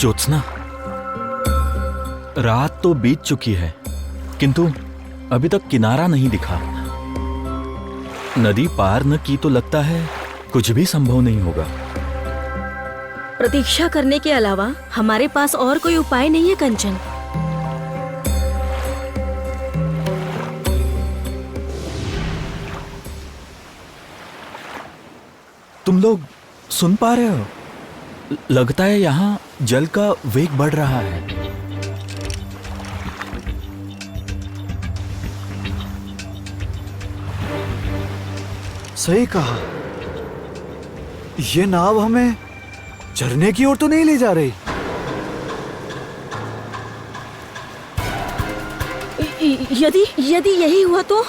ज्योत्सना, रात तो बीत चुकी है किंतु अभी तक किनारा नहीं दिखा। नदी पार न की तो लगता है कुछ भी संभव नहीं होगा। प्रतीक्षा करने के अलावा हमारे पास और कोई उपाय नहीं है कंचन। तुम लोग सुन पा रहे हो? लगता है यहाँ जल का वेग बढ़ रहा है। सही कहा। ये नाव हमें झरने की ओर तो नहीं ले जा रही। यदि यदि यही हुआ तो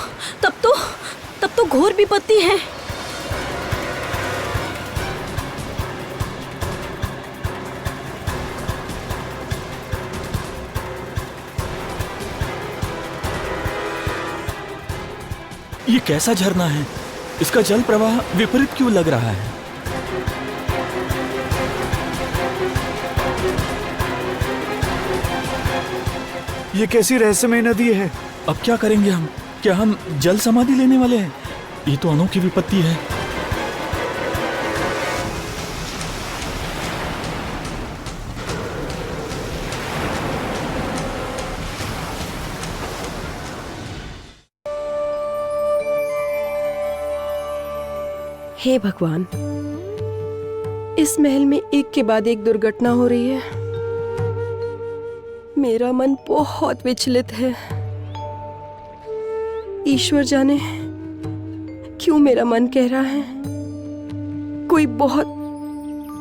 तब तो घोर विपत्ति है। ये कैसा झरना है? इसका जल प्रवाह विपरीत क्यों लग रहा है? ये कैसी रहस्यमय नदी है? अब क्या करेंगे हम? क्या हम जल समाधि लेने वाले हैं? ये तो अनोखी विपत्ति है। हे भगवान, इस महल में एक के बाद एक दुर्घटना हो रही है। मेरा मन बहुत विचलित है। ईश्वर जाने क्यों मेरा मन कह रहा है कोई बहुत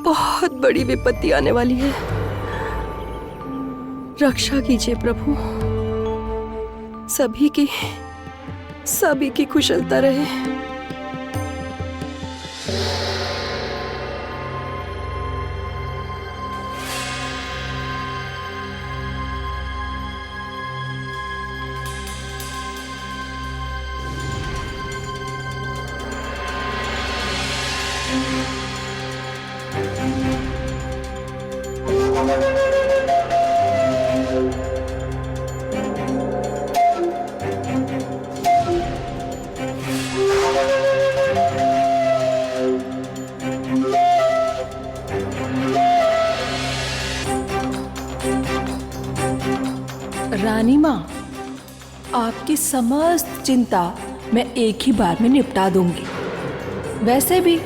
बहुत बड़ी विपत्ति आने वाली है। रक्षा कीजिए प्रभु, सभी की कुशलता रहे। रानी माँ, आपकी समस्त चिंता मैं एक ही बार में निपटा दूंगी। वैसे भी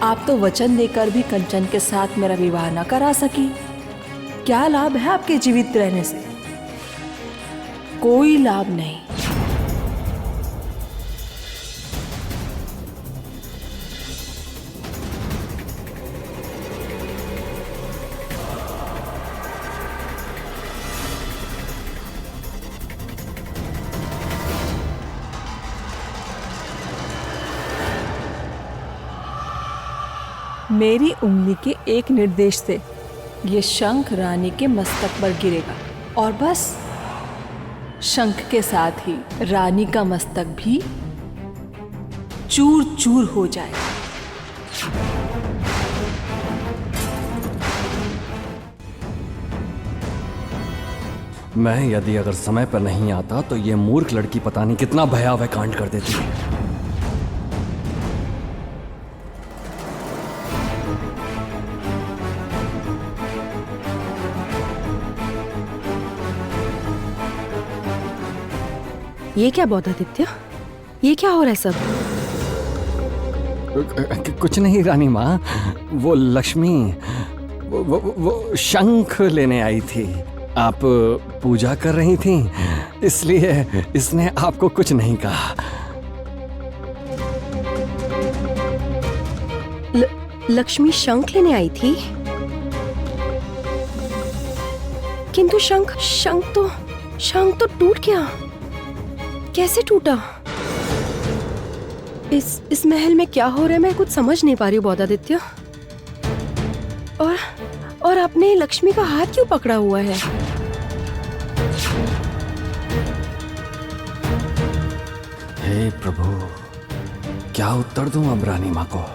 आप तो वचन देकर भी कंचन के साथ मेरा विवाह न करा सकी। क्या लाभ है आपके जीवित रहने से? कोई लाभ नहीं। मेरी उंगली के एक निर्देश से ये शंख रानी के मस्तक पर गिरेगा और बस शंख के साथ ही रानी का मस्तक भी चूर चूर हो जाएगा। मैं यदि अगर समय पर नहीं आता तो ये मूर्ख लड़की पता नहीं कितना भयावह कांड कर देती है। ये क्या बौद्धादित्य, ये क्या हो रहा है सब? कुछ नहीं रानी माँ, वो लक्ष्मी वो शंख लेने आई थी। आप पूजा कर रही थी इसलिए इसने आपको कुछ नहीं कहा। लक्ष्मी शंख लेने आई थी, किंतु शंख तो टूट गया। कैसे टूटा? इस महल में क्या हो रहा है मैं कुछ समझ नहीं पा रही हूँ बौद्धादित्य। और आपने लक्ष्मी का हाथ क्यों पकड़ा हुआ है? हे प्रभु, क्या उत्तर दूं अब रानी माँ को?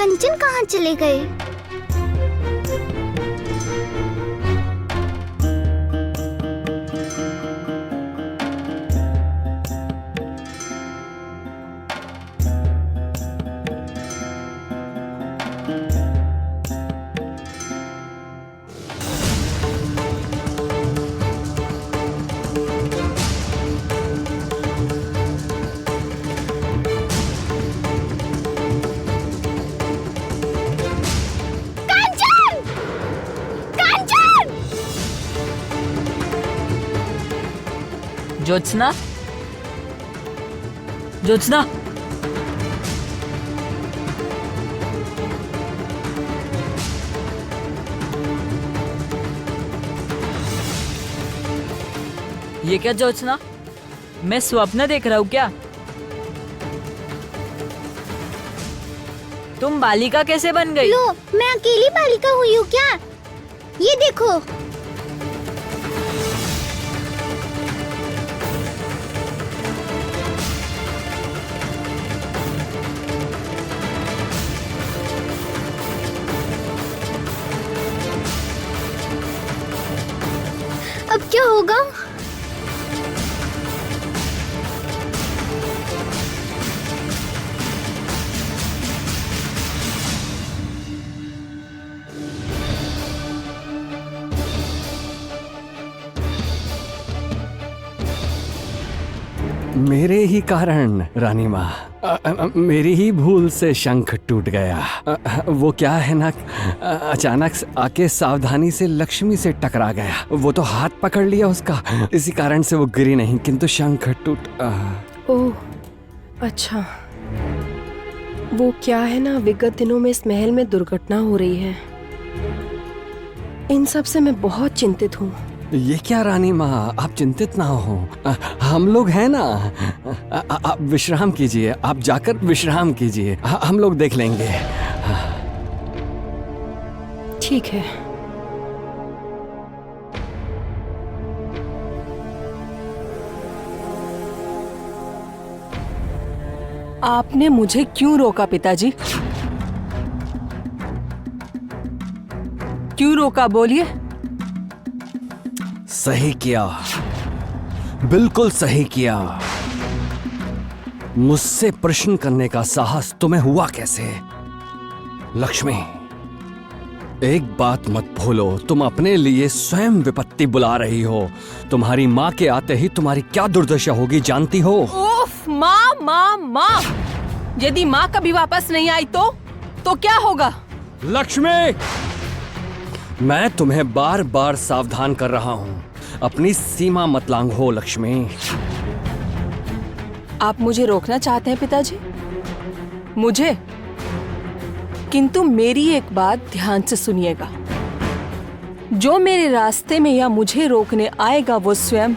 कंचन कहाँ चले गए? ज्योत्सना, ज्योत्सना, ये क्या ज्योत्सना? मैं स्वप्न देख रहा हूँ क्या? तुम बालिका कैसे बन गई? लो, मैं अकेली बालिका हुई हूँ क्या? ये देखो। अब क्या होगा? मेरे ही कारण रानी माँ, मेरी ही भूल से शंख टूट गया। वो क्या है ना, अचानक आके सावधानी से लक्ष्मी से टकरा गया। वो तो हाथ पकड़ लिया उसका, इसी कारण से वो गिरी नहीं, किंतु शंख टूट। ओह, अच्छा। वो क्या है ना, विगत दिनों में इस महल में दुर्घटना हो रही है। इन सब से मैं बहुत चिंतित हूँ। ये क्या रानी माँ, आप चिंतित ना हो, हम लोग हैं ना। आप विश्राम कीजिए, आप जाकर विश्राम कीजिए, हम लोग देख लेंगे। ठीक है। आपने मुझे क्यों रोका पिताजी? क्यों रोका, बोलिए। सही किया, बिल्कुल सही किया। मुझसे प्रश्न करने का साहस तुम्हें हुआ कैसे? लक्ष्मी, एक बात मत भूलो, तुम अपने लिए स्वयं विपत्ति बुला रही हो। तुम्हारी माँ के आते ही तुम्हारी क्या दुर्दशा होगी जानती हो? उफ, माँ माँ माँ, यदि माँ कभी वापस नहीं आई तो क्या होगा? लक्ष्मी, मैं तुम्हें बार बार सावधान कर रहा हूं, अपनी सीमा मत लांघो लक्ष्मी। आप मुझे रोकना चाहते हैं पिताजी? मुझे? किंतु मेरी एक बात ध्यान से सुनिएगा। जो मेरे रास्ते में या मुझे रोकने आएगा वो स्वयं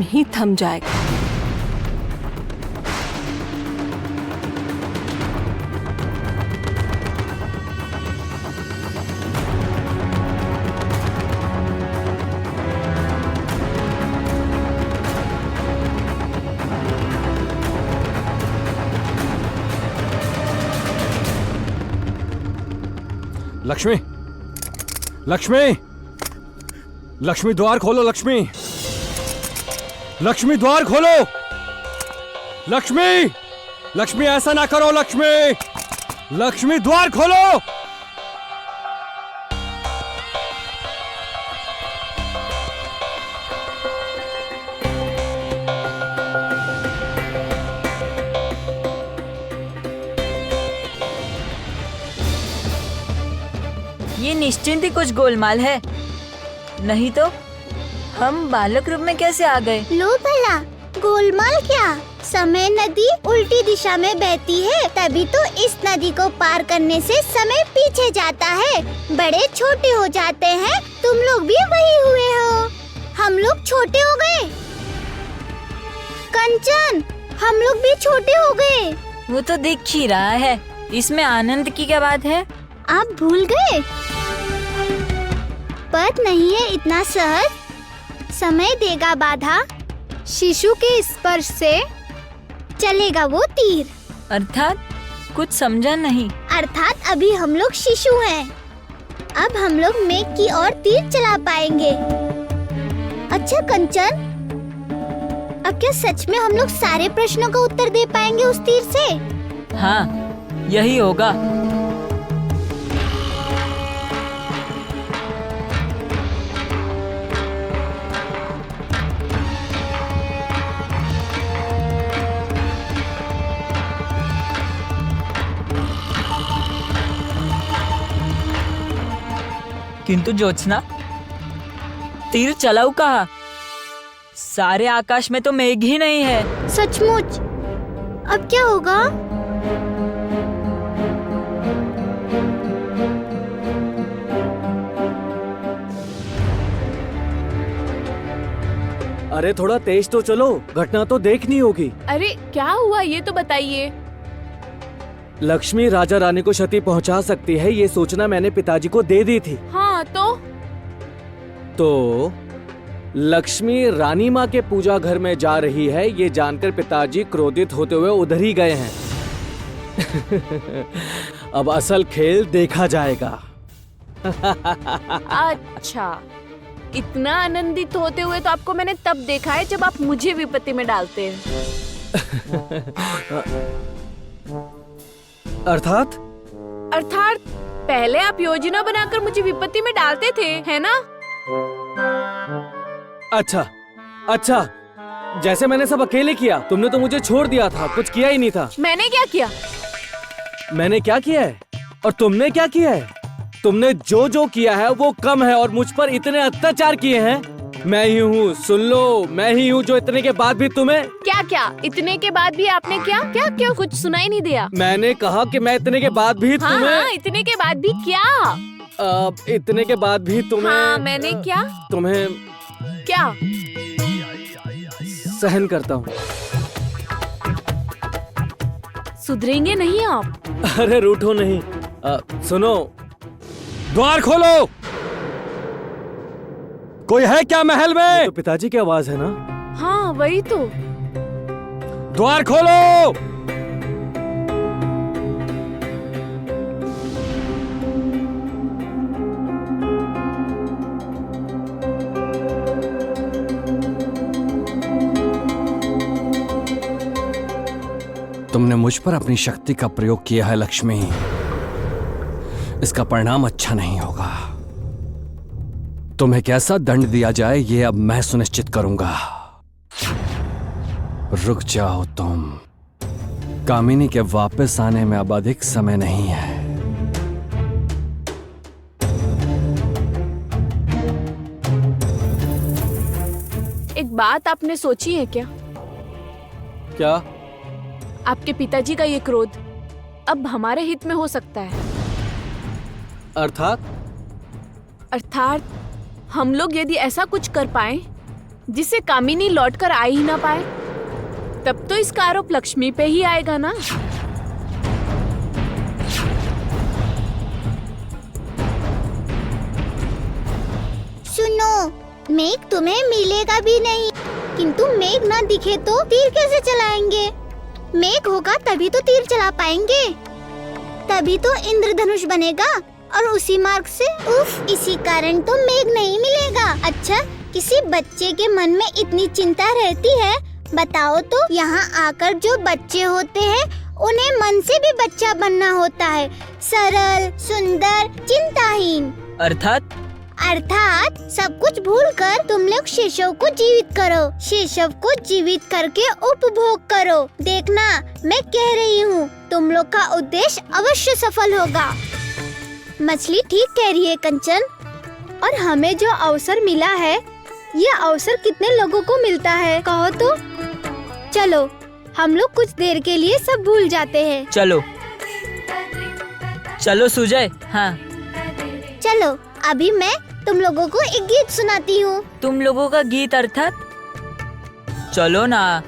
ही थम जाएगा। लक्ष्मी, लक्ष्मी, लक्ष्मी द्वार खोलो। लक्ष्मी, लक्ष्मी द्वार खोलो। लक्ष्मी, लक्ष्मी ऐसा ना करो। लक्ष्मी, लक्ष्मी द्वार खोलो। ये निश्चिंत ही कुछ गोलमाल है, नहीं तो हम बालक रूप में कैसे आ गए? लो भला, गोलमाल क्या? समय नदी उल्टी दिशा में बहती है, तभी तो इस नदी को पार करने से समय पीछे जाता है, बड़े छोटे हो जाते हैं। तुम लोग भी वही हुए हो, हम लोग छोटे हो गए। कंचन, हम लोग भी छोटे हो गए। वो तो दिख ही रहा है, इसमें आनंद की क्या बात है? आप भूल गए? पद नहीं है इतना सहज, समय देगा बाधा, शिशु के स्पर्श से चलेगा वो तीर। अर्थात कुछ समझा नहीं। अर्थात अभी हम लोग शिशु हैं। अब हम लोग मेघ की ओर तीर चला पाएंगे। अच्छा कंचन, अब क्या सच में हम लोग सारे प्रश्नों का उत्तर दे पाएंगे उस तीर से? हाँ, यही होगा। किंतु ज्योत्सना, तीर चलाऊ कहाँ? सारे आकाश में तो मेघ ही नहीं है। सचमुच, अब क्या होगा? अरे थोड़ा तेज तो चलो, घटना तो देखनी होगी। अरे क्या हुआ ये तो बताइए। लक्ष्मी राजा रानी को क्षति पहुंचा सकती है, ये सूचना मैंने पिताजी को दे दी थी। हाँ तो लक्ष्मी रानी माँ के पूजा घर में जा रही है, ये जानकर पिताजी क्रोधित होते हुए उधर ही गए हैं। अब असल खेल देखा जाएगा। अच्छा, इतना आनंदित होते हुए तो आपको मैंने तब देखा है जब आप मुझे विपत्ति में डालते हैं। अर्थात पहले आप योजना बनाकर मुझे विपत्ति में डालते थे, है ना? अच्छा, जैसे मैंने सब अकेले किया, तुमने तो मुझे छोड़ दिया था, कुछ किया ही नहीं था। मैंने क्या किया? मैंने क्या किया है और तुमने क्या किया है? तुमने जो जो किया है वो कम है और मुझ पर इतने अत्याचार किए हैं। मैं ही हूँ, सुन लो, मैं ही हूँ जो इतने के बाद भी तुम्हें। क्या इतने के बाद भी आपने क्या कुछ सुनाई नहीं दिया। मैंने कहा कि मैं इतने के बाद भी हाँ, तुम्हें। हाँ, इतने के बाद भी क्या? इतने के बाद भी तुम्हें। हाँ, मैंने क्या? तुम्हें क्या? सहन करता हूँ। सुधरेंगे नहीं आप? अरे रूठो नहीं। सुनो, द्वार खोलो। कोई है क्या महल में? तो पिताजी की आवाज है ना? हाँ, वही तो। द्वार खोलो। तुमने मुझ पर अपनी शक्ति का प्रयोग किया है लक्ष्मी, इसका परिणाम अच्छा नहीं होगा। तुम्हें कैसा दंड दिया जाए ये अब मैं सुनिश्चित करूंगा। रुक जाओ तुम, कामिनी के वापस आने में अब अधिक समय नहीं है। एक बात आपने सोची है क्या? क्या? आपके पिताजी का ये क्रोध अब हमारे हित में हो सकता है। अर्थात हम लोग यदि ऐसा कुछ कर पाए जिससे कामिनी लौटकर आ ही ना पाए, तब तो इसका आरोप लक्ष्मी पे ही आएगा ना। सुनो, मेघ तुम्हें मिलेगा भी नहीं, किंतु मेघ ना दिखे तो तीर कैसे चलाएंगे? मेघ होगा तभी तो तीर चला पाएंगे, तभी तो इंद्रधनुष बनेगा और उसी मार्ग से। इसी कारण तो मेघ नहीं मिलेगा। अच्छा, किसी बच्चे के मन में इतनी चिंता रहती है, बताओ तो। यहाँ आकर जो बच्चे होते हैं उन्हें मन से भी बच्चा बनना होता है, सरल, सुंदर, चिंताहीन। अर्थात सब कुछ भूलकर तुम लोग शिशु को जीवित करो, शिशु को जीवित करके उपभोग करो। देखना, मैं कह रही हूँ, तुम लोग का उद्देश्य अवश्य सफल होगा। मछली ठीक कह रही है कंचन। और हमें जो अवसर मिला है, यह अवसर कितने लोगों को मिलता है कहो तो? चलो, हम लोग कुछ देर के लिए सब भूल जाते हैं। चलो सुजय। हाँ, चलो, अभी मैं तुम लोगों को एक गीत सुनाती हूँ। तुम लोगों का गीत अर्थात? चलो ना।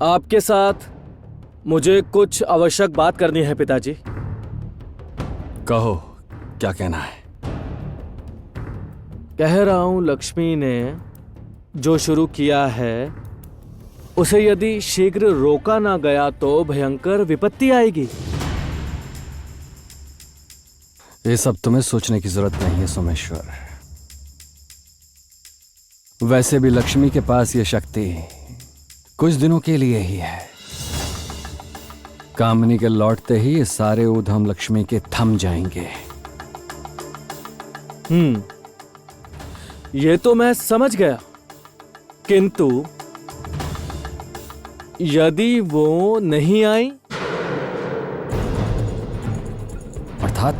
आपके साथ मुझे कुछ आवश्यक बात करनी है पिताजी। कहो, क्या कहना है? कह रहा हूं, लक्ष्मी ने जो शुरू किया है उसे यदि शीघ्र रोका ना गया तो भयंकर विपत्ति आएगी। ये सब तुम्हें सोचने की जरूरत नहीं है सोमेश्वर। वैसे भी लक्ष्मी के पास ये शक्ति कुछ दिनों के लिए ही है। कामिनी के लौटते ही ये सारे उद्यम लक्ष्मी के थम जाएंगे। ये तो मैं समझ गया, किंतु यदि वो नहीं आई? अर्थात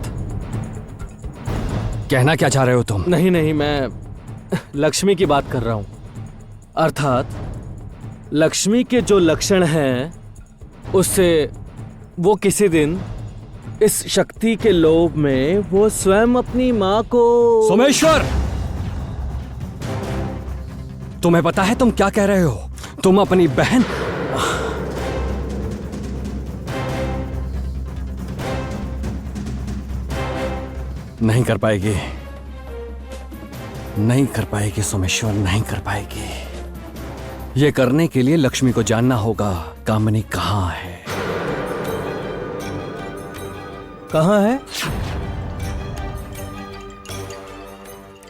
कहना क्या चाह रहे हो तुम? नहीं नहीं, मैं लक्ष्मी की बात कर रहा हूं। अर्थात लक्ष्मी के जो लक्षण हैं उससे वो किसी दिन इस शक्ति के लोभ में वो स्वयं अपनी मां को। सोमेश्वर, तुम्हें पता है तुम क्या कह रहे हो? तुम अपनी बहन नहीं कर पाएगी, नहीं कर पाएगी सोमेश्वर, नहीं कर पाएगी। ये करने के लिए लक्ष्मी को जानना होगा कामिनी कहां है। कहां है?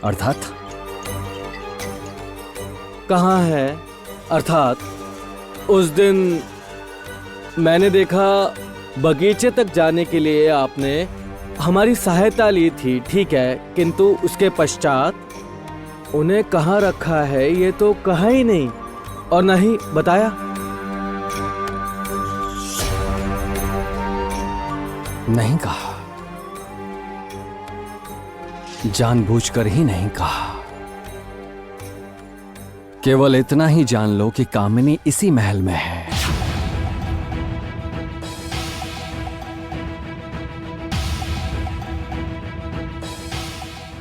अर्थात कहां है? अर्थात उस दिन मैंने देखा बगीचे तक जाने के लिए आपने हमारी सहायता ली थी, ठीक है, किंतु उसके पश्चात उन्हें कहाँ रखा है ये तो कहा ही नहीं और न ही बताया। नहीं कहा, जानबूझकर ही नहीं कहा। केवल इतना ही जान लो कि कामिनी इसी महल में है।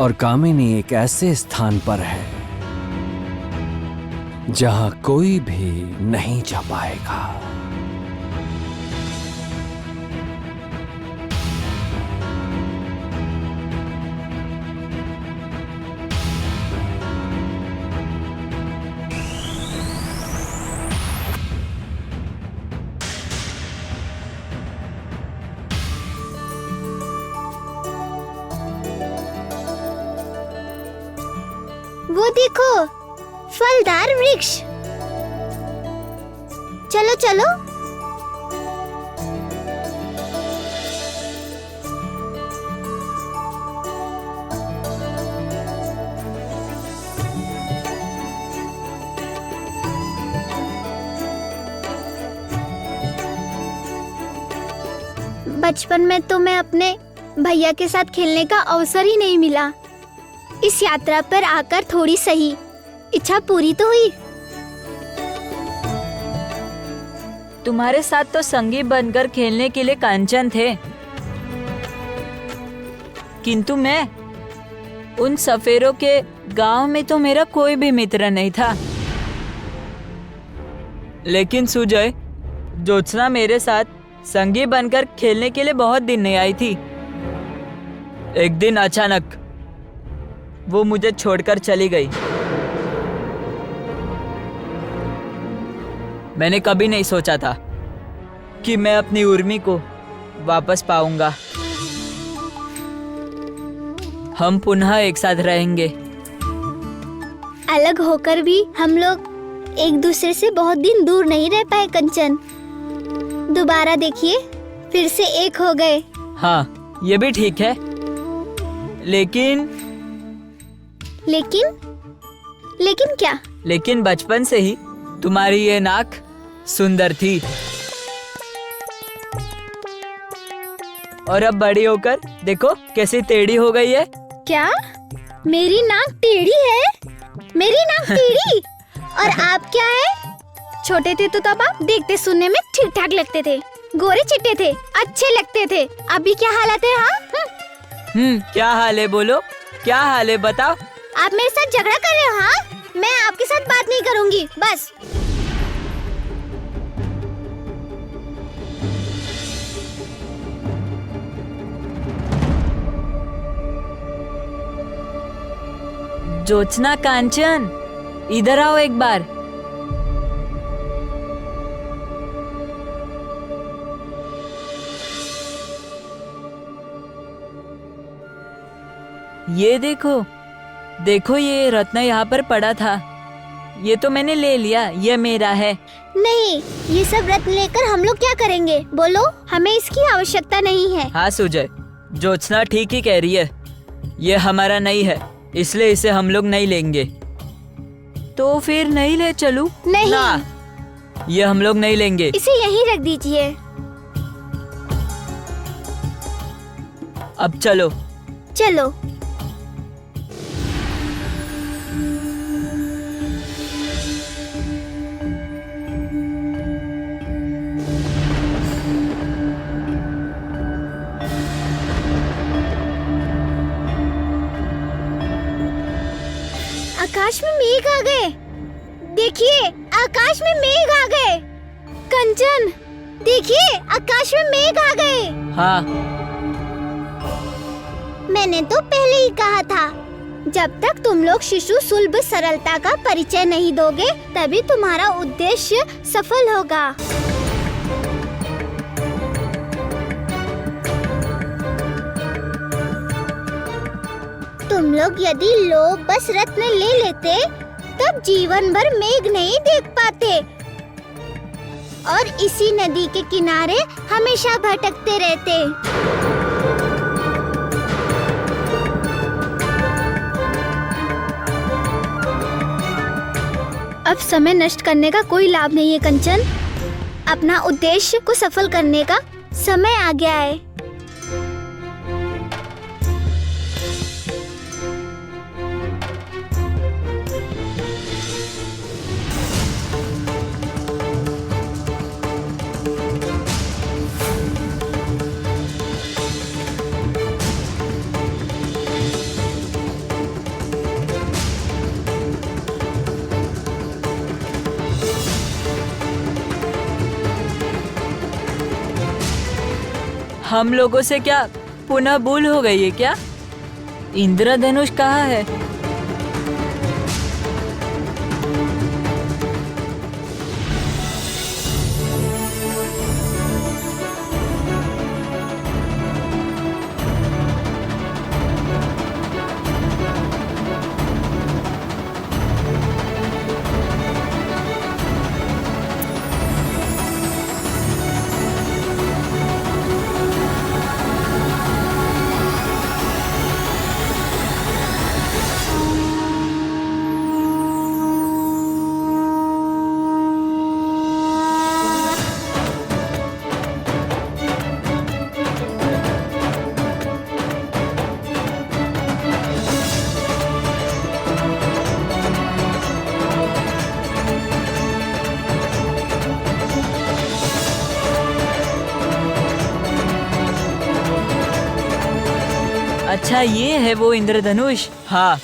और कामिनी एक ऐसे स्थान पर है जहां कोई भी नहीं जा पाएगा। वो देखो, फलदार वृक्ष। चलो चलो। बचपन में तो मैं अपने भैया के साथ खेलने का अवसर ही नहीं मिला। इस यात्रा पर आकर थोड़ी सही इच्छा पूरी तो हुई। तुम्हारे साथ तो संगी बनकर खेलने के लिए कंचन थे, किंतु मैं उन सफेरों के गांव में तो मेरा कोई भी मित्र नहीं था। लेकिन सुजय, ज्योत्सना मेरे साथ संगी बनकर खेलने के लिए बहुत दिन नहीं आई थी। एक दिन अचानक वो मुझे छोड़कर चली गई। मैंने कभी नहीं सोचा था कि मैं अपनी उर्मी को वापस पाऊंगा। हम पुनः एक साथ रहेंगे। अलग होकर भी हम लोग एक दूसरे से बहुत दिन दूर नहीं रह पाए कंचन। दोबारा देखिए, फिर से एक हो गए। हाँ, ये भी ठीक है। लेकिन क्या? लेकिन बचपन से ही तुम्हारी ये नाक सुंदर थी, और अब बड़ी होकर देखो कैसी टेढ़ी हो गई है। क्या मेरी नाक टेढ़ी है? मेरी नाक टेढ़ी? और आप क्या है? छोटे थे तो तब आप देखते सुनने में ठीक ठाक लगते थे, गोरे चिट्टे थे, अच्छे लगते थे। अभी क्या हालत है? हाँ, क्या हाल है? बोलो, क्या हाल है, बताओ। आप मेरे साथ झगड़ा कर रहे हो? हाँ, मैं आपके साथ बात नहीं करूंगी, बस। ज्योत्सना, कांचन, इधर आओ एक बार। ये देखो, देखो ये रत्न यहाँ पर पड़ा था, ये तो मैंने ले लिया, ये मेरा है। नहीं, ये सब रत्न लेकर हम लोग क्या करेंगे? बोलो, हमें इसकी आवश्यकता नहीं है। हाँ सुजय, ज्योत्सना ठीक ही कह रही है, ये हमारा नहीं है, इसलिए इसे हम लोग नहीं लेंगे। तो फिर नहीं ले चलूं? नहीं। ना, ये हम लोग नहीं लेंगे। इसे यहीं रख दीजिए। अब चलो। चलो। आकाश में मेघ आ गए। देखिए, आकाश में मेघ आ गए। कंचन, देखिए, आकाश में मेघ आ गए। हाँ, मैंने तो पहले ही कहा था, जब तक तुम लोग शिशु सुलभ सरलता का परिचय नहीं दोगे, तभी तुम्हारा उद्देश्य सफल होगा। तुम लोग यदि लोभ बस रत्न ले लेते, तब जीवन भर मेघ नहीं देख पाते और इसी नदी के किनारे हमेशा भटकते रहते। अब समय नष्ट करने का कोई लाभ नहीं है कंचन। अपना उद्देश्य को सफल करने का समय आ गया है। हम लोगों से क्या पुनः भूल हो गई है क्या? इंद्रधनुष कहाँ है? अच्छा, ये है वो इंद्रधनुष। हाँ,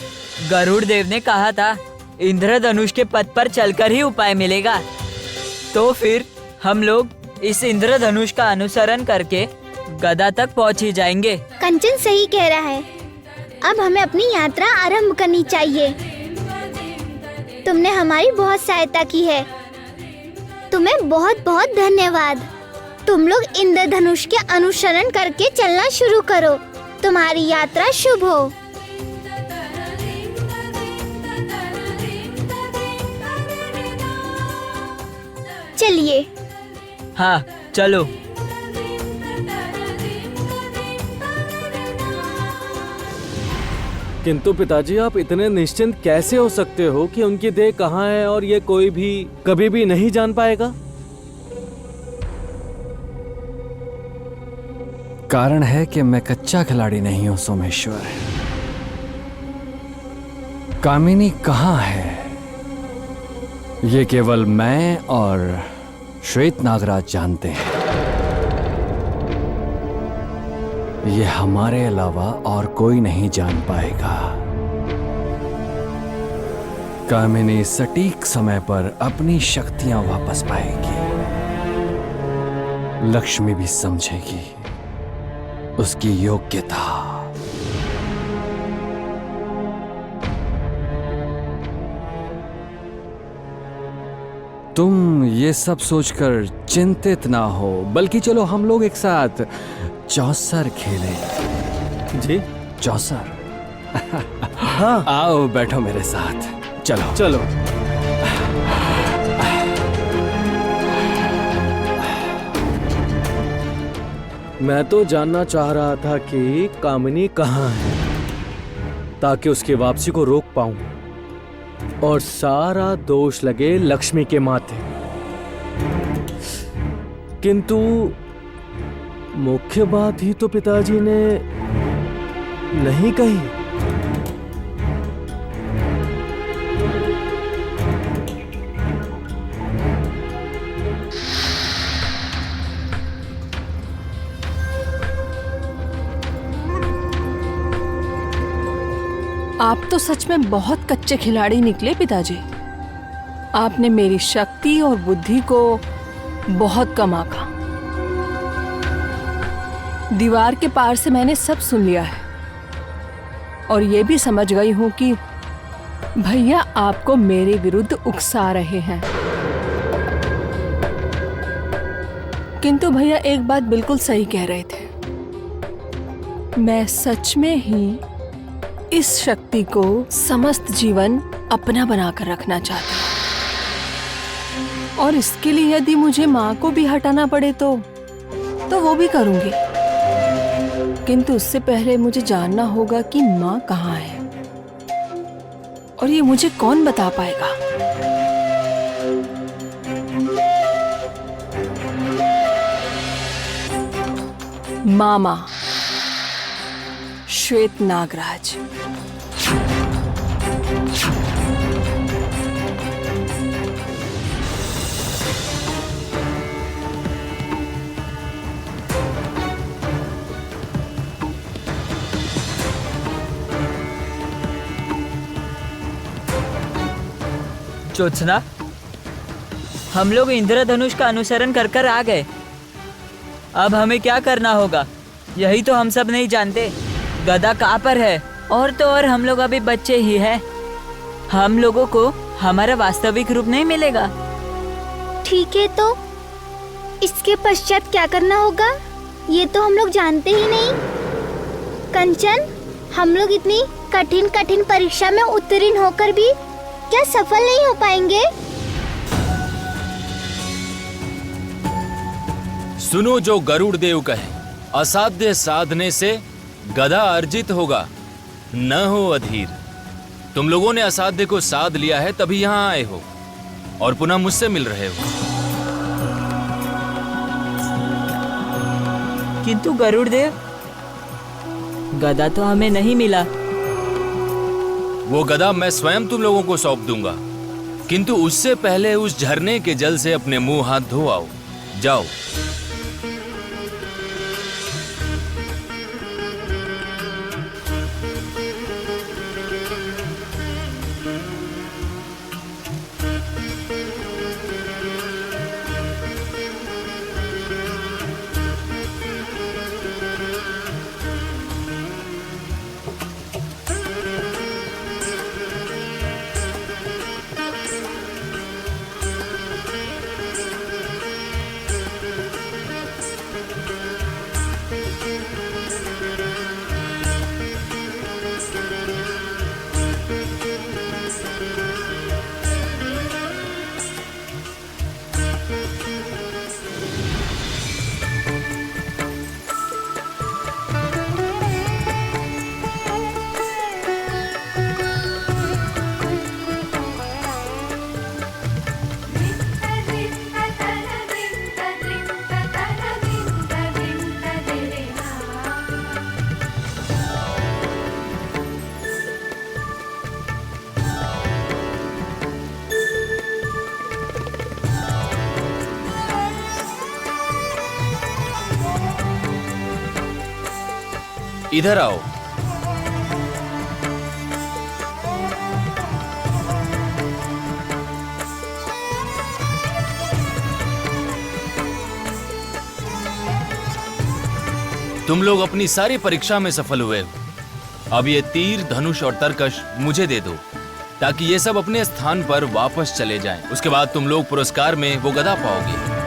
गरुड़ देव ने कहा था इंद्रधनुष के पथ पर चलकर ही उपाय मिलेगा। तो फिर हम लोग इस इंद्रधनुष का अनुसरण करके गदा तक पहुंच ही जाएंगे। कंचन सही कह रहा है। अब हमें अपनी यात्रा आरंभ करनी चाहिए। तुमने हमारी बहुत सहायता की है। तुम्हें बहुत बहुत धन्यवाद। तुम लोग इंद्रधनुष के अनुसरण करके चलना शुरू करो। तुम्हारी यात्रा शुभ हो। चलिए। हाँ, चलो। किंतु पिताजी, आप इतने निश्चिंत कैसे हो सकते हो कि उनकी देह कहाँ है और ये कोई भी कभी भी नहीं जान पाएगा? कारण है कि मैं कच्चा खिलाड़ी नहीं हूं सोमेश्वर। कामिनी कहाँ है, ये केवल मैं और श्वेत नागराज जानते हैं। ये हमारे अलावा और कोई नहीं जान पाएगा। कामिनी सटीक समय पर अपनी शक्तियां वापस पाएगी। लक्ष्मी भी समझेगी उसकी योग्यता। तुम ये सब सोचकर चिंतित ना हो, बल्कि चलो हम लोग एक साथ चौसर खेलें। जी चौसर। हाँ आओ बैठो मेरे साथ, चलो। चलो। मैं तो जानना चाह रहा था कि कामिनी कहाँ है, ताकि उसकी वापसी को रोक पाऊं और सारा दोष लगे लक्ष्मी के माथे। किंतु मुख्य बात ही तो पिताजी ने नहीं कही। आप तो सच में बहुत कच्चे खिलाड़ी निकले पिताजी। आपने मेरी शक्ति और बुद्धि को बहुत कम आंका। दीवार के पार से मैंने सब सुन लिया है और ये भी समझ गई हूं कि भैया आपको मेरे विरुद्ध उकसा रहे हैं। किंतु भैया एक बात बिल्कुल सही कह रहे थे। मैं सच में ही इस शक्ति को समस्त जीवन अपना बनाकर रखना चाहती हूँ और इसके लिए यदि मुझे माँ को भी हटाना पड़े तो वो भी करूंगी। किंतु उससे पहले मुझे जानना होगा कि माँ कहाँ है और ये मुझे कौन बता पाएगा। मामा श्वेत नागराज। ज्योत्सना, हम लोग इंद्रधनुष का अनुसरण कर कर आ गए। अब हमें क्या करना होगा यही तो हम सब नहीं जानते। गदा कहाँ पर है? और तो और हम लोग अभी बच्चे ही हैं। हम लोगों को हमारा वास्तविक रूप नहीं मिलेगा। ठीक है, तो इसके पश्चात क्या करना होगा ये तो हम लोग जानते ही नहीं। कंचन, हम लोग इतनी कठिन कठिन परीक्षा में उत्तीर्ण होकर भी क्या सफल नहीं हो पाएंगे? सुनो जो गरुड़ देव कहे, असाध्य साधने से गदा अर्जित होगा, न हो अधीर। तुम लोगों ने असाध्य को साध लिया है तभी यहाँ आए हो और पुनः मुझसे मिल रहे हो। किंतु गरुड़ देव, गदा तो हमें नहीं मिला। वो गदा मैं स्वयं तुम लोगों को सौंप दूंगा, किंतु उससे पहले उस झरने के जल से अपने मुंह हाथ धो आओ। जाओ। इधर आओ। तुम लोग अपनी सारी परीक्षा में सफल हुए हो। अब ये तीर, धनुष और तरकश मुझे दे दो ताकि ये सब अपने स्थान पर वापस चले जाएं। उसके बाद तुम लोग पुरस्कार में वो गदा पाओगे।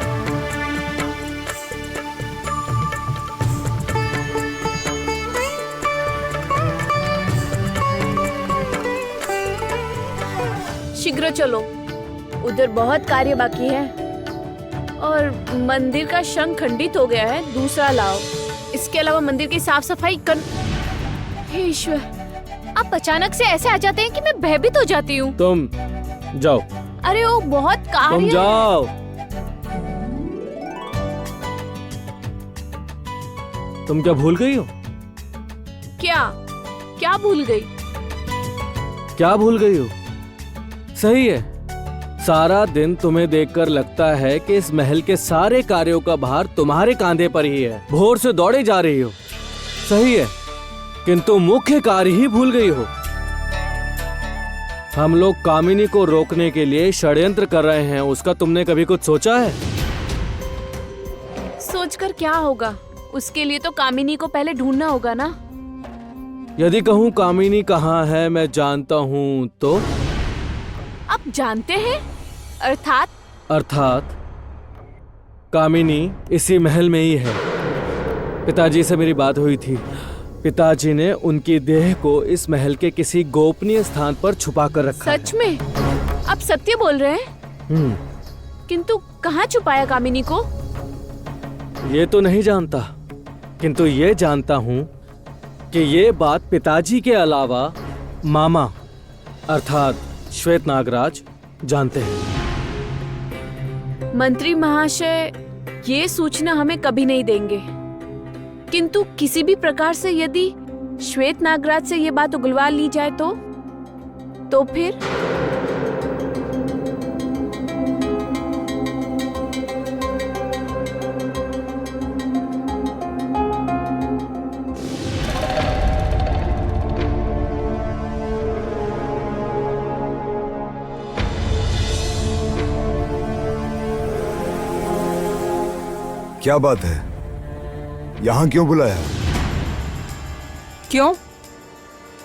शीघ्र चलो, उधर बहुत कार्य बाकी है और मंदिर का शंख खंडित हो गया है, दूसरा लाओ। इसके अलावा मंदिर की साफ सफाई कर। हे ईश्वर, आप अचानक से ऐसे आ जाते हैं कि मैं भयभीत हो जाती हूँ। तुम जाओ। अरे वो बहुत कार्य तुम है। जाओ। तुम क्या भूल गई हो? क्या क्या भूल गई? क्या भूल गई हो? सही है, सारा दिन तुम्हें देखकर लगता है कि इस महल के सारे कार्यों का भार तुम्हारे कांधे पर ही है। भोर से दौड़े जा रही हो। सही है, किंतु मुख्य कार्य ही भूल गई हो। हम लोग कामिनी को रोकने के लिए षड्यंत्र कर रहे हैं, उसका तुमने कभी कुछ सोचा है? सोचकर क्या होगा? उसके लिए तो कामिनी को पहले ढूंढना होगा ना। यदि कहूँ कामिनी कहाँ है मैं जानता हूँ तो? आप जानते हैं? अर्थात कामिनी इसी महल में ही है। पिताजी से मेरी बात हुई थी। पिताजी ने उनकी देह को इस महल के किसी गोपनीय स्थान पर छुपा कर रखा है। सच में? आप सत्य बोल रहे हैं? किंतु कहाँ छुपाया कामिनी को? ये तो नहीं जानता, किंतु ये जानता हूँ कि ये बात पिताजी के अलावा मामा अर्थात श्वेत नागराज जानते हैं। मंत्री महाशय ये सूचना हमें कभी नहीं देंगे, किंतु किसी भी प्रकार से यदि श्वेत नागराज से ये बात उगलवा ली जाए तो फिर? क्या बात है? यहाँ क्यों बुलाया? क्यों?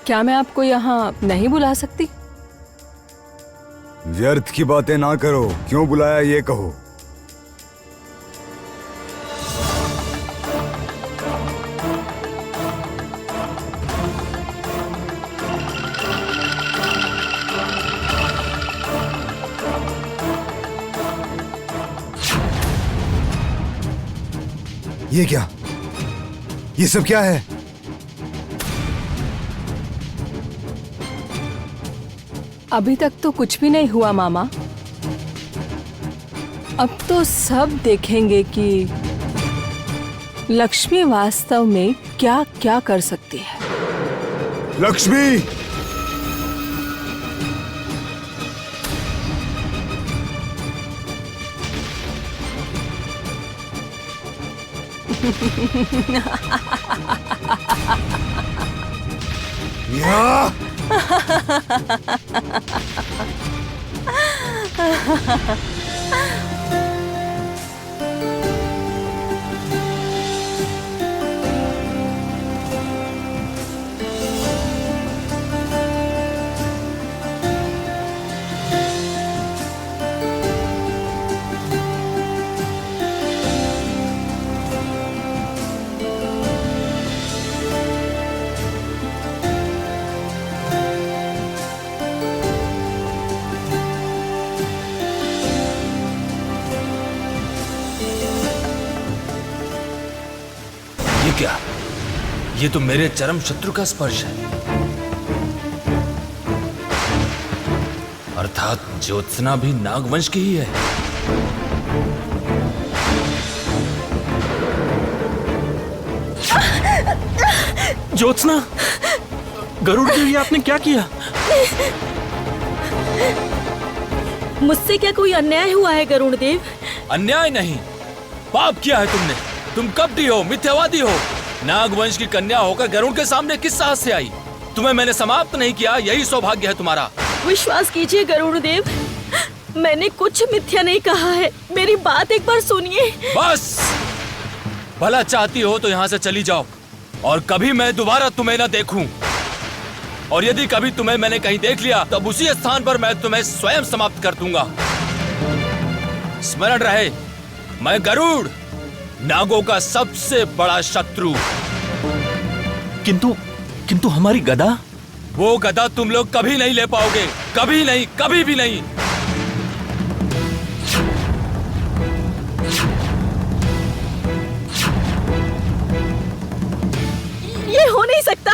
क्या मैं आपको यहाँ नहीं बुला सकती? व्यर्थ की बातें ना करो। क्यों बुलाया ये कहो। ये क्या? ये सब क्या है? अभी तक तो कुछ भी नहीं हुआ मामा। अब तो सब देखेंगे कि लक्ष्मी वास्तव में क्या क्या कर सकती है। लक्ष्मी! या! क्या? ये तो मेरे चरम शत्रु का स्पर्श है। अर्थात ज्योत्सना भी नागवंश की ही है। ज्योत्सना, गरुड़ देवी आपने क्या किया? मुझसे क्या कोई अन्याय हुआ है गरुड़ देव? अन्याय नहीं, पाप किया है तुमने। तुम कपटी हो, मिथ्यावादी हो। नागवंश की कन्या होकर गरुड़ के सामने किस साहस से आई? तुम्हें मैंने समाप्त नहीं किया, यही सौभाग्य है तुम्हारा। विश्वास कीजिए गरुड़ देव, मैंने कुछ मिथ्या नहीं कहा है। मेरी बात एक बार सुनिए। बस, भला चाहती हो तो यहाँ से चली जाओ और कभी मैं दोबारा तुम्हें न देखूं। और यदि कभी तुम्हें मैंने कहीं देख लिया तब उसी स्थान पर मैं तुम्हें स्वयं समाप्त कर दूंगा। स्मरण रहे, मैं गरुड़, नागों का सबसे बड़ा शत्रु। किंतु हमारी गदा? वो गदा तुम लोग कभी नहीं ले पाओगे, कभी नहीं, कभी भी नहीं। ये हो नहीं सकता,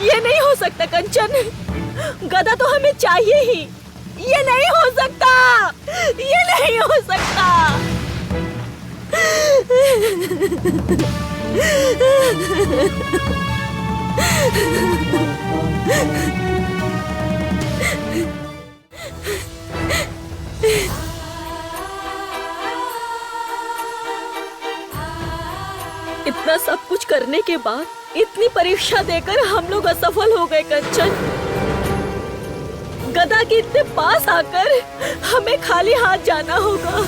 ये नहीं हो सकता कंचन। गदा तो हमें चाहिए ही। ये नहीं हो सकता, ये नहीं हो सकता। इतना सब कुछ करने के बाद, इतनी परीक्षा देकर हम लोग असफल हो गए कंचन। गदा के इतने पास आकर हमें खाली हाथ जाना होगा।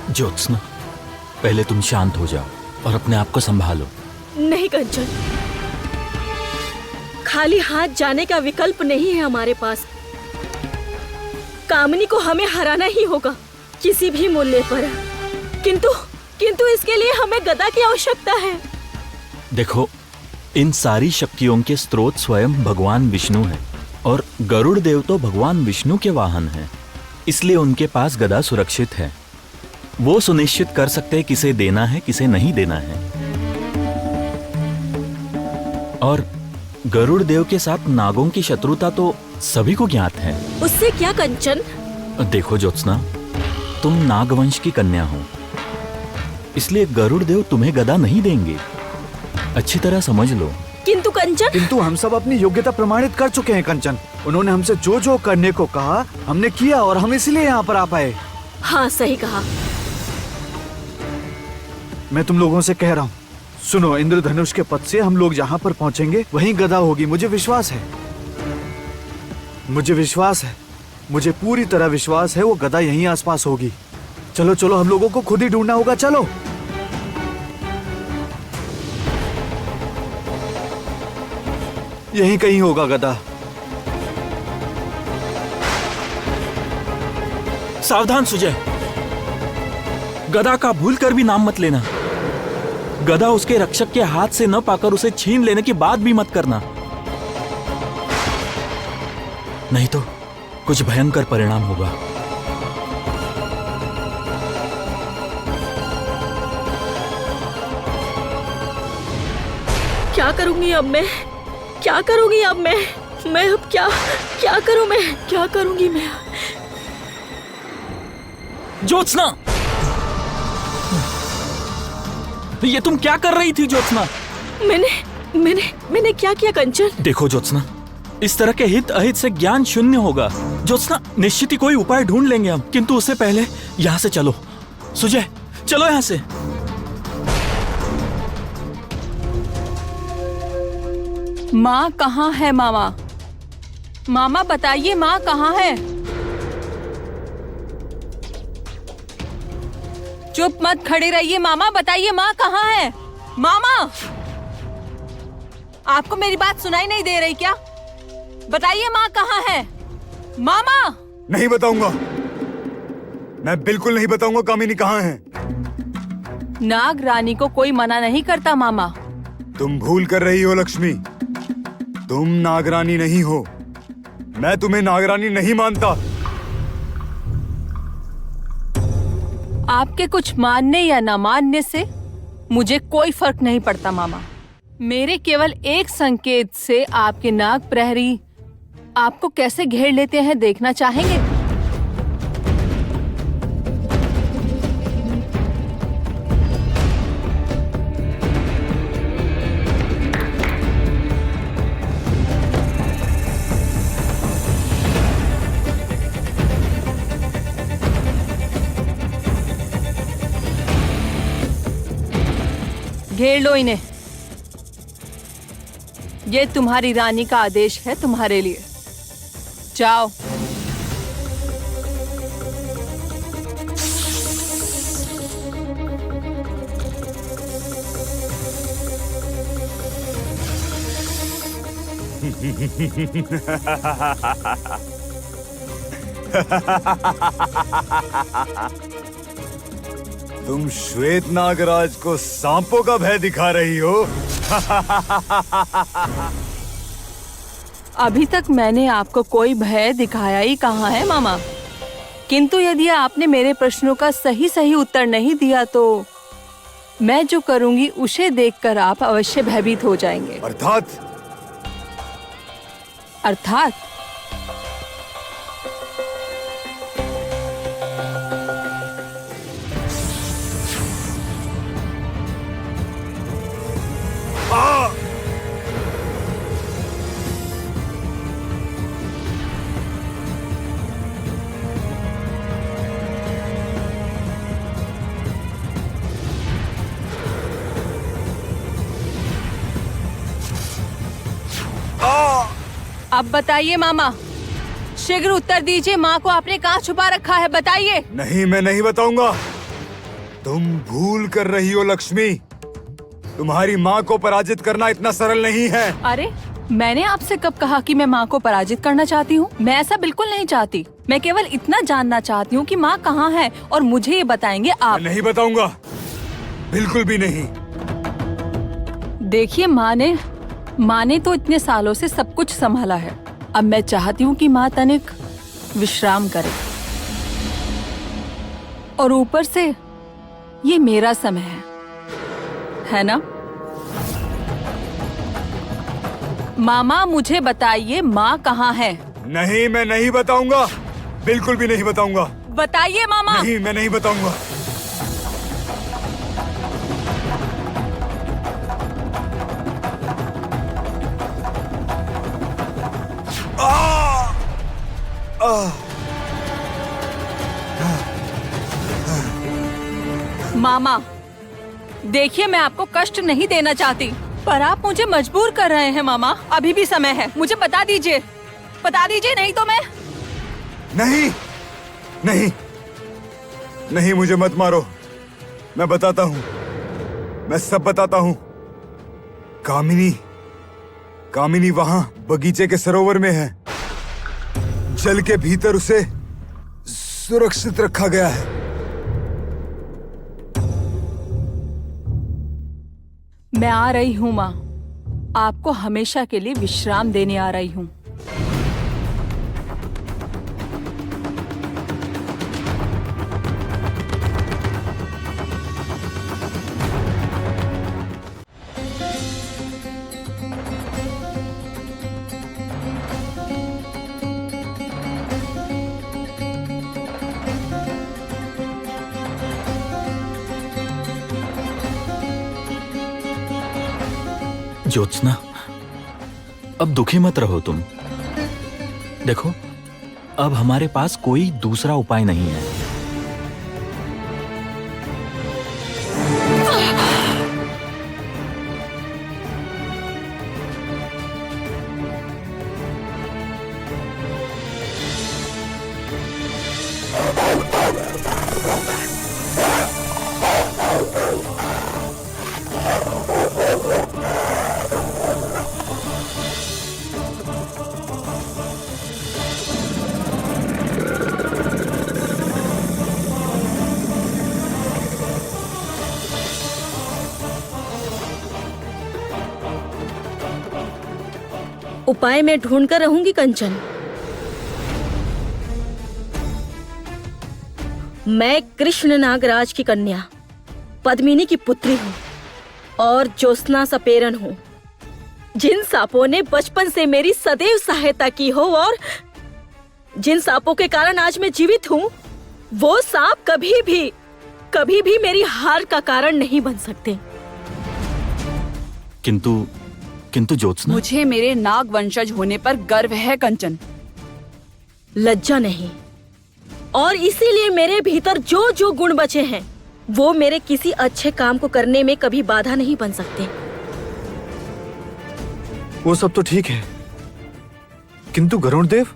ज्योत्सना, पहले तुम शांत हो जाओ और अपने आप को संभालो। नहीं कंचन, खाली हाथ जाने का विकल्प नहीं है हमारे पास। कामिनी को हमें हराना ही होगा, किसी भी मूल्य पर। किंतु इसके लिए हमें गदा की आवश्यकता है। देखो, इन सारी शक्तियों के स्रोत स्वयं भगवान विष्णु है और गरुड़ देव तो भगवान विष्णु के वाहन हैं। इसलिए उनके पास गदा सुरक्षित है। वो सुनिश्चित कर सकते हैं किसे देना है, किसे नहीं देना है। और गरुड़ देव के साथ नागों की शत्रुता तो सभी को ज्ञात है। उससे क्या कंचन? देखो ज्योत्सना, तुम नागवंश की कन्या हो, इसलिए गरुड़ देव तुम्हें गदा नहीं देंगे। अच्छी तरह समझ लो। किंतु कंचन, किंतु हम सब अपनी योग्यता प्रमाणित कर चुके हैं कंचन। उन्होंने हमसे जो जो करने को कहा हमने किया और हम इसलिए यहाँ पर आ पाए। हाँ सही कहा। मैं तुम लोगों से कह रहा हूँ, सुनो, इंद्रधनुष के पद से हम लोग जहाँ पर पहुँचेंगे वहीं गदा होगी। मुझे विश्वास है, मुझे विश्वास है, मुझे पूरी तरह विश्वास है वो गदा यहीं आसपास होगी। चलो चलो, हम लोगों को खुद ही ढूंढना होगा। चलो। यहीं कहीं होगा गदा। सावधान सुजय, गदा का भूल कर भी नाम मत लेना। गदा उसके रक्षक के हाथ से न पाकर उसे छीन लेने की बात भी मत करना, नहीं तो कुछ भयंकर परिणाम होगा। क्या करूंगी अब मैं? क्या करूंगी अब मैं अब क्या करूं? मैं क्या करूंगी? मैं ज्योत्सना, ये तुम क्या कर रही थी ज्योत्सना? मैंने क्या किया कंचन? देखो ज्योत्सना, इस तरह के हित अहित से ज्ञान शून्य होगा। ज्योत्सना, निश्चित ही कोई उपाय ढूंढ लेंगे हम, किंतु उससे पहले यहाँ से चलो। सुजय, चलो यहाँ से। माँ कहाँ है? मामा, मामा बताइए, माँ कहाँ है? चुप मत खड़े रहिए। मामा बताइए, माँ कहाँ है? मामा, आपको मेरी बात सुनाई नहीं दे रही क्या? बताइए माँ कहाँ है? मामा। नहीं बताऊंगा, मैं बिल्कुल नहीं बताऊंगा कामिनी कहाँ है। नाग रानी को कोई मना नहीं करता मामा। तुम भूल कर रही हो लक्ष्मी, तुम नागरानी नहीं हो। मैं तुम्हें नागरानी नहीं मानता। आपके कुछ मानने या न मानने से मुझे कोई फर्क नहीं पड़ता मामा। मेरे केवल एक संकेत से आपके नाग प्रहरी आपको कैसे घेर लेते हैं देखना चाहेंगे? घेर लो इन्हें। ये तुम्हारी रानी का आदेश है तुम्हारे लिए। जाओ। तुम श्वेत नागराज को सांपों का भय दिखा रही हो। अभी तक मैंने आपको कोई भय दिखाया ही कहाँ है मामा। किंतु यदि आपने मेरे प्रश्नों का सही सही उत्तर नहीं दिया तो मैं जो करूंगी उसे देखकर आप अवश्य भयभीत हो जाएंगे। अर्थात अब बताइए मामा, शीघ्र उत्तर दीजिए। माँ को आपने कहाँ छुपा रखा है, बताइए। नहीं, मैं नहीं बताऊंगा। तुम भूल कर रही हो लक्ष्मी। तुम्हारी माँ को पराजित करना इतना सरल नहीं है। अरे मैंने आपसे कब कहा कि मैं माँ को पराजित करना चाहती हूँ? मैं ऐसा बिल्कुल नहीं चाहती। मैं केवल इतना जानना चाहती हूँ कि माँ कहाँ है और मुझे ये बताएंगे आप। मैं नहीं बताऊंगा, बिल्कुल भी नहीं। देखिए माँ ने तो इतने सालों से सब कुछ संभाला है। अब मैं चाहती हूँ कि माँ तनिक विश्राम करे। और ऊपर से ये मेरा समय है ना? मामा मुझे बताइए माँ कहाँ है? नहीं, मैं नहीं बताऊंगा, बिल्कुल भी नहीं बताऊंगा। बताइए मामा। नहीं, मैं नहीं बताऊंगा। मामा देखिए, मैं आपको कष्ट नहीं देना चाहती, पर आप मुझे मजबूर कर रहे हैं। मामा अभी भी समय है, मुझे बता दीजिए, नहीं तो मैं नहीं, नहीं, नहीं, मुझे मत मारो। मैं बताता हूँ, मैं सब बताता हूँ। कामिनी वहां बगीचे के सरोवर में है। जल के भीतर उसे सुरक्षित रखा गया है। मैं आ रही हूँ माँ, आपको हमेशा के लिए विश्राम देने आ रही हूँ। ज्योत्सना, अब दुखी मत रहो तुम। देखो, अब हमारे पास कोई दूसरा उपाय नहीं है। उपाय मैं ढूंढ कर रहूंगी कंचन। मैं कृष्ण नागराज की कन्या पद्मिनी की पुत्री हूँ और ज्योत्सना सपेरन हूँ। जिन सांपों ने बचपन से मेरी सदैव सहायता की हो और जिन सांपों के कारण आज मैं जीवित हूँ, वो सांप कभी भी मेरी हार का कारण नहीं बन सकते। किंतु ज्योत्सना, मुझे मेरे नाग वंशज होने पर गर्व है कंचन। लज्जा नहीं। और इसीलिए मेरे भीतर जो जो गुण बचे हैं वो मेरे किसी अच्छे काम को करने में कभी बाधा नहीं बन सकते। वो सब तो ठीक है, किंतु गरुड़ देव,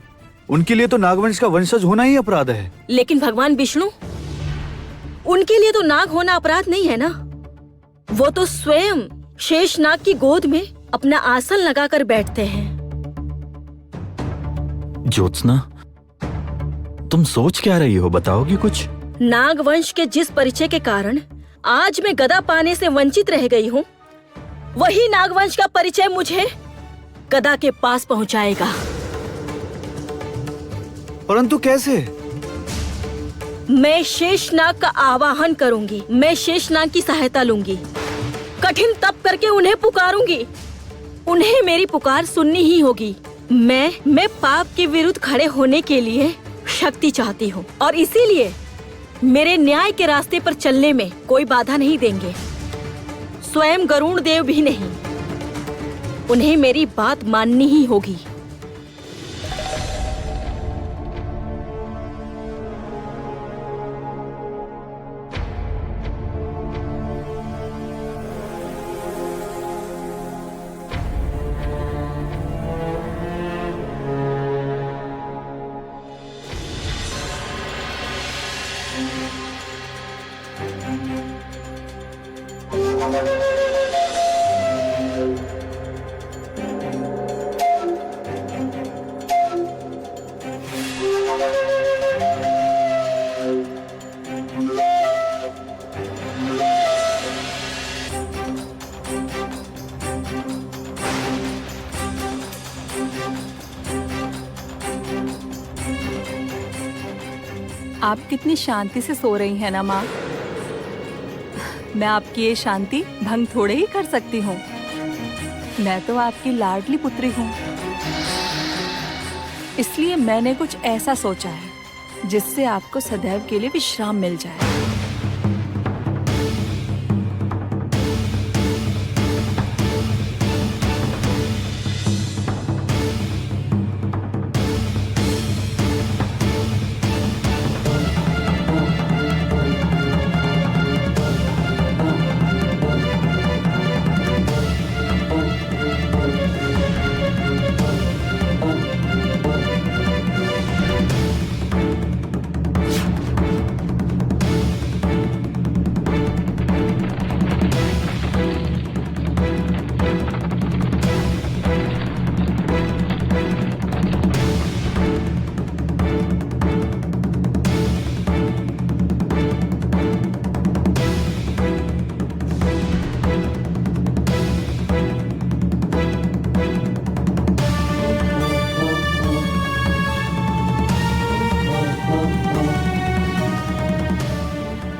उनके लिए तो नागवंश का वंशज होना ही अपराध है। लेकिन भगवान विष्णु, उनके लिए तो नाग होना अपराध नहीं है ना। वो तो स्वयं शेषनाग की गोद में अपना आसन लगाकर बैठते हैं। ज्योत्सना, तुम सोच क्या रही हो, बताओगी कुछ? नागवंश के जिस परिचय के कारण आज मैं गदा पाने से वंचित रह गई हूँ, वही नागवंश का परिचय मुझे गदा के पास पहुँचाएगा। परंतु कैसे? मैं शेषनाग का आवाहन करूंगी। मैं शेषनाग की सहायता लूंगी। कठिन तप करके उन्हें पुकारूंगी। उन्हें मेरी पुकार सुननी ही होगी। मैं पाप के विरुद्ध खड़े होने के लिए शक्ति चाहती हूँ और इसीलिए मेरे न्याय के रास्ते पर चलने में कोई बाधा नहीं देंगे, स्वयं गरुड़ देव भी नहीं। उन्हें मेरी बात माननी ही होगी। आप कितनी शांति से सो रही हैं ना माँ। मैं आपकी ये शांति भंग थोड़े ही कर सकती हूँ। मैं तो आपकी लाडली पुत्री हूँ, इसलिए मैंने कुछ ऐसा सोचा है जिससे आपको सदैव के लिए विश्राम मिल जाए।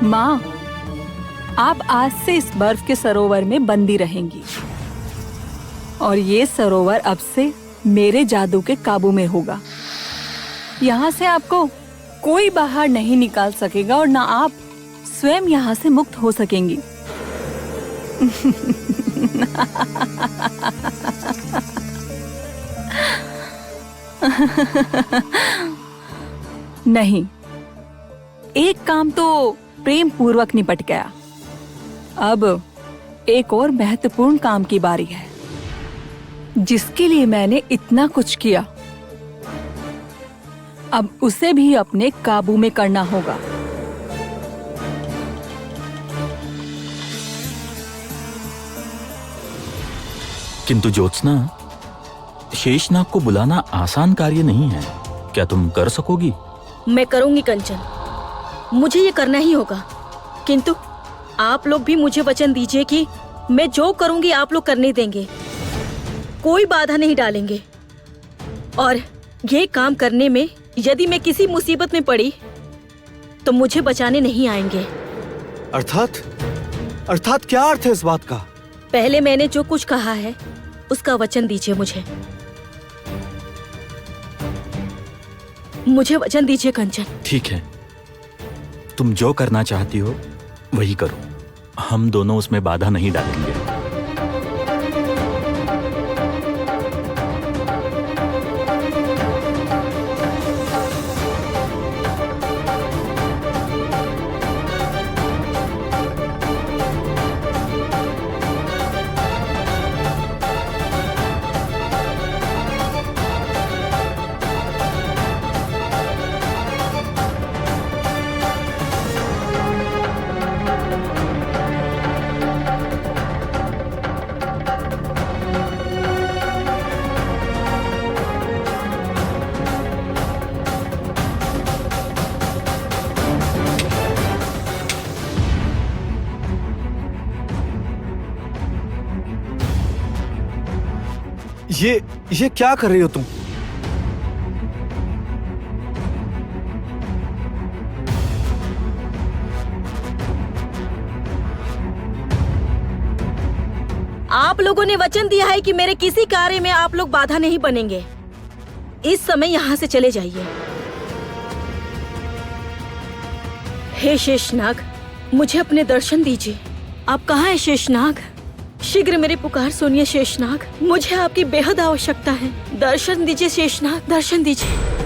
माँ, आप आज से इस बर्फ के सरोवर में बंदी रहेंगी और ये सरोवर अब से मेरे जादू के काबू में होगा। यहाँ से आपको कोई बाहर नहीं निकाल सकेगा और ना आप स्वयं यहाँ से मुक्त हो सकेंगी। नहीं, एक काम तो प्रेम पूर्वक निपट गया। अब एक और महत्वपूर्ण काम की बारी है, जिसके लिए मैंने इतना कुछ किया। अब उसे भी अपने काबू में करना होगा। किंतु ज्योत्सना, शेषनाग को बुलाना आसान कार्य नहीं है। क्या तुम कर सकोगी? मैं करूंगी कंचन, मुझे ये करना ही होगा। किंतु आप लोग भी मुझे वचन दीजिए कि मैं जो करूंगी आप लोग करने देंगे, कोई बाधा नहीं डालेंगे। और ये काम करने में यदि मैं किसी मुसीबत में पड़ी तो मुझे बचाने नहीं आएंगे। अर्थात क्या अर्थ है इस बात का? पहले मैंने जो कुछ कहा है उसका वचन दीजिए मुझे वचन दीजिए कंचन। ठीक है, तुम जो करना चाहती हो वही करो। हम दोनों उसमें बाधा नहीं डालेंगे। ये क्या कर रही हो तुम? आप लोगों ने वचन दिया है कि मेरे किसी कार्य में आप लोग बाधा नहीं बनेंगे। इस समय यहाँ से चले जाइए। हे शेषनाग, मुझे अपने दर्शन दीजिए। आप कहाँ हैं शेषनाग? शीघ्र मेरी पुकार सुनिए शेषनाग, मुझे आपकी बेहद आवश्यकता है। दर्शन दीजिए शेषनाग, दर्शन दीजिए।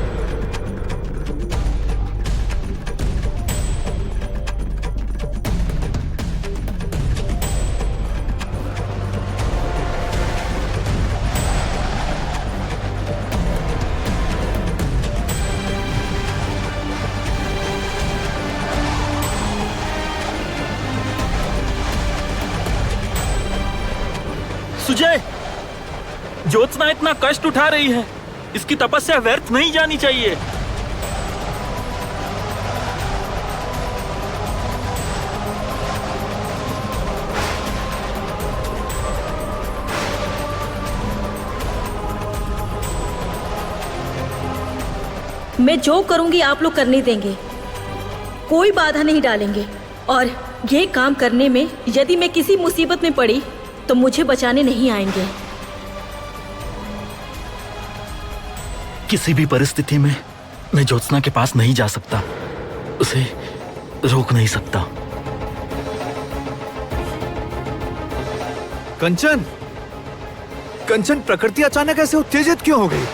सुजय, ज्योत्सना इतना कष्ट उठा रही है, इसकी तपस्या व्यर्थ नहीं जानी चाहिए। मैं जो करूंगी आप लोग करने देंगे, कोई बाधा नहीं डालेंगे। और ये काम करने में यदि मैं किसी मुसीबत में पड़ी तो मुझे बचाने नहीं आएंगे। किसी भी परिस्थिति में मैं ज्योत्सना के पास नहीं जा सकता, उसे रोक नहीं सकता। कंचन, कंचन, प्रकृति अचानक ऐसे उत्तेजित क्यों हो गई?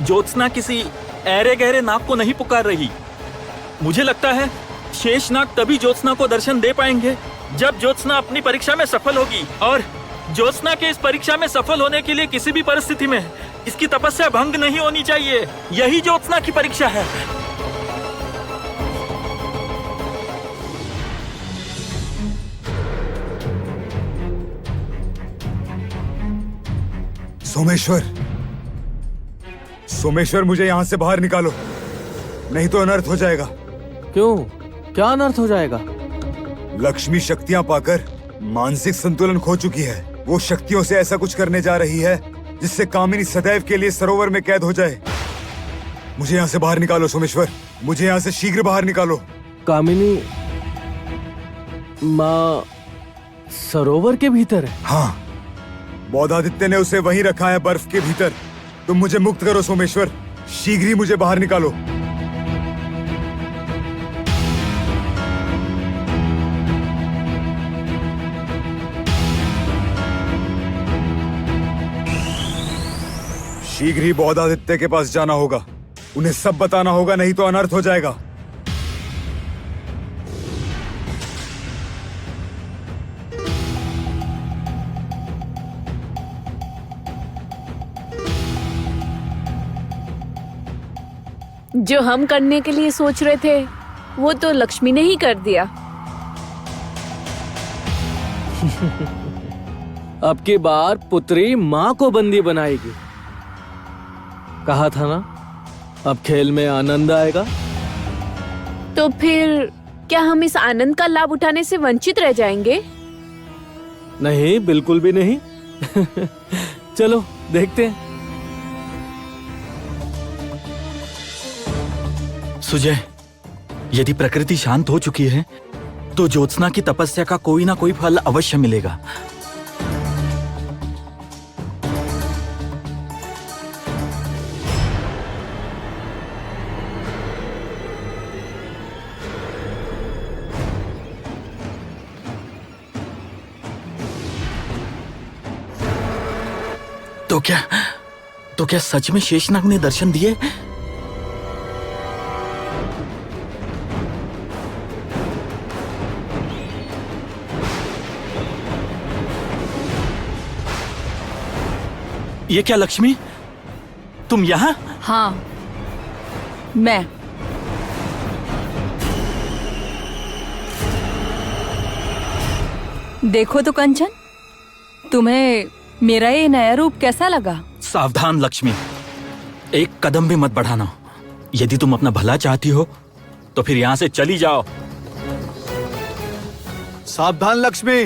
ज्योत्सना किसी ऐरे गहरे नाग को नहीं पुकार रही। मुझे लगता है शेषनाग तभी ज्योत्सना को दर्शन दे पाएंगे जब ज्योत्सना अपनी परीक्षा में सफल होगी। और ज्योत्सना के इस परीक्षा में सफल होने के लिए किसी भी परिस्थिति में इसकी तपस्या भंग नहीं होनी चाहिए। यही ज्योत्सना की परीक्षा है। सोमेश्वर, सोमेश्वर, मुझे यहां से बाहर निकालो, नहीं तो अनर्थ हो जाएगा। क्यों? क्या अनर्थ हो जाएगा? लक्ष्मी शक्तियां पाकर मानसिक संतुलन खो चुकी है। वो शक्तियों से ऐसा कुछ करने जा रही है जिससे कामिनी सदैव के लिए सरोवर में कैद हो जाए। मुझे यहाँ से बाहर निकालो सोमेश्वर, मुझे यहाँ से शीघ्र बाहर निकालो। कामिनी माँ सरोवर के भीतर है? हाँ, बौद्धादित्य ने उसे वहीं रखा है, बर्फ के भीतर। तुम मुझे मुक्त करो सोमेश्वर, शीघ्र ही मुझे बाहर निकालो। शीघ्र ही बौद्धादित्य के पास जाना होगा, उन्हें सब बताना होगा, नहीं तो अनर्थ हो जाएगा। जो हम करने के लिए सोच रहे थे वो तो लक्ष्मी ने ही कर दिया। अब की बार पुत्री माँ को बंदी बनाएगी। कहा था ना, अब खेल में आनंद आएगा। तो फिर क्या हम इस आनंद का लाभ उठाने से वंचित रह जाएंगे? नहीं, बिल्कुल भी नहीं। चलो देखते हैं। सुजय, यदि प्रकृति शांत हो चुकी है तो ज्योत्सना की तपस्या का कोई ना कोई फल अवश्य मिलेगा। तो क्या सच में शेषनाग ने दर्शन दिए? ये क्या लक्ष्मी, तुम यहाँ? हाँ, मैं। देखो तो कंचन, तुम्हें मेरा ये नया रूप कैसा लगा? सावधान लक्ष्मी, एक कदम भी मत बढ़ाना। यदि तुम अपना भला चाहती हो तो फिर यहाँ से चली जाओ। सावधान लक्ष्मी।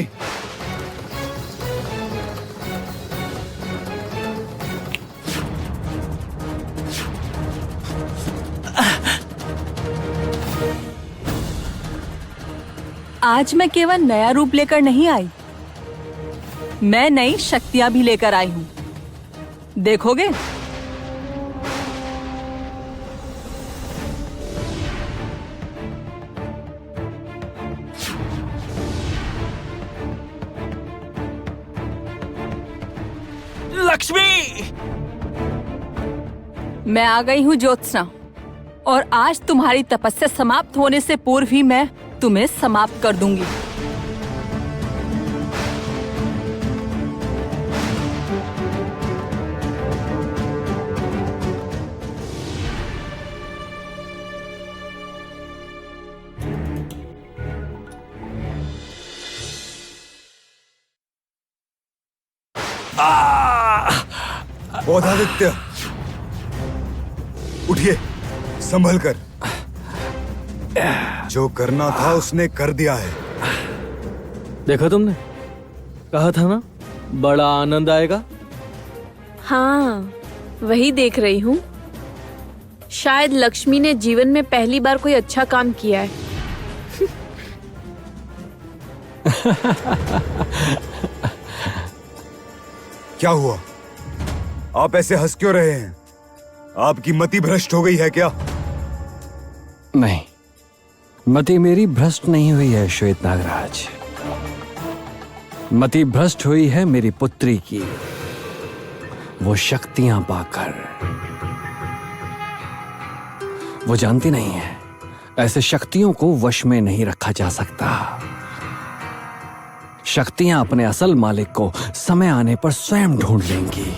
आज मैं केवल नया रूप लेकर नहीं आई, मैं नई शक्तियां भी लेकर आई हूँ। देखोगे? लक्ष्मी! मैं आ गई हूँ ज्योत्सना, और आज तुम्हारी तपस्या समाप्त होने से पूर्व ही मैं तुम्हें समाप्त कर दूंगी। बोधादित्य, उठिए, संभल कर। जो करना था उसने कर दिया है। देखा तुमने, कहा था ना बड़ा आनंद आएगा। हाँ, वही देख रही हूँ। शायद लक्ष्मी ने जीवन में पहली बार कोई अच्छा काम किया है। क्या हुआ? आप ऐसे हंस क्यों रहे हैं? आपकी मति भ्रष्ट हो गई है क्या? नहीं, मति मेरी भ्रष्ट नहीं हुई है श्वेत नागराज। मति भ्रष्ट हुई है मेरी पुत्री की, वो शक्तियां पाकर। वो जानती नहीं है, ऐसे शक्तियों को वश में नहीं रखा जा सकता। शक्तियां अपने असल मालिक को समय आने पर स्वयं ढूंढ लेंगी।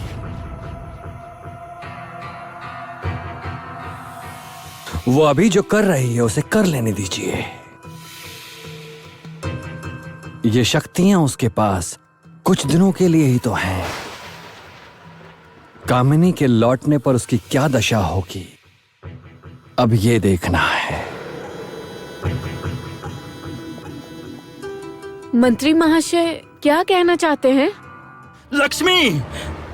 वो अभी जो कर रही है उसे कर लेने दीजिए। ये शक्तियां उसके पास कुछ दिनों के लिए ही तो हैं। कामिनी के लौटने पर उसकी क्या दशा होगी, अब ये देखना है। मंत्री महाशय क्या कहना चाहते हैं? लक्ष्मी,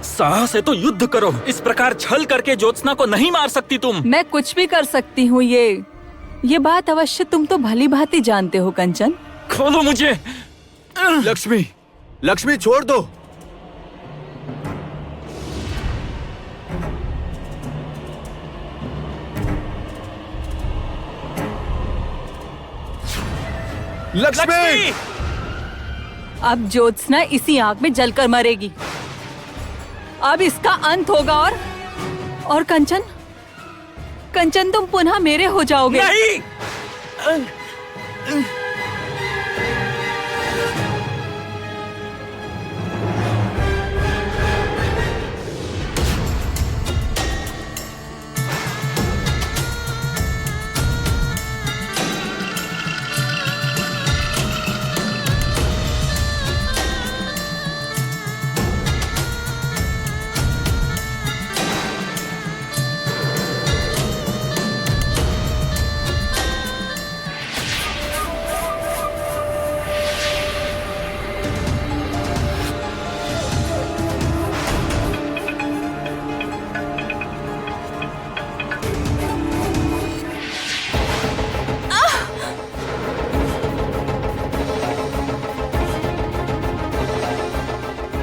साहस है तो युद्ध करो। इस प्रकार छल करके ज्योत्सना को नहीं मार सकती तुम। मैं कुछ भी कर सकती हूँ, ये बात अवश्य तुम तो भली भांति जानते हो कंचन। खोलो मुझे। लक्ष्मी, लक्ष्मी छोड़ दो। लक्ष्मी! अब ज्योत्सना इसी आग में जलकर मरेगी। अब इसका अंत होगा। और कंचन, कंचन तुम पुनः मेरे हो जाओगे। नहीं!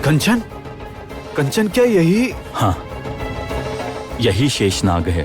कंचन, कंचन क्या यही? हाँ, यही शेषनाग है।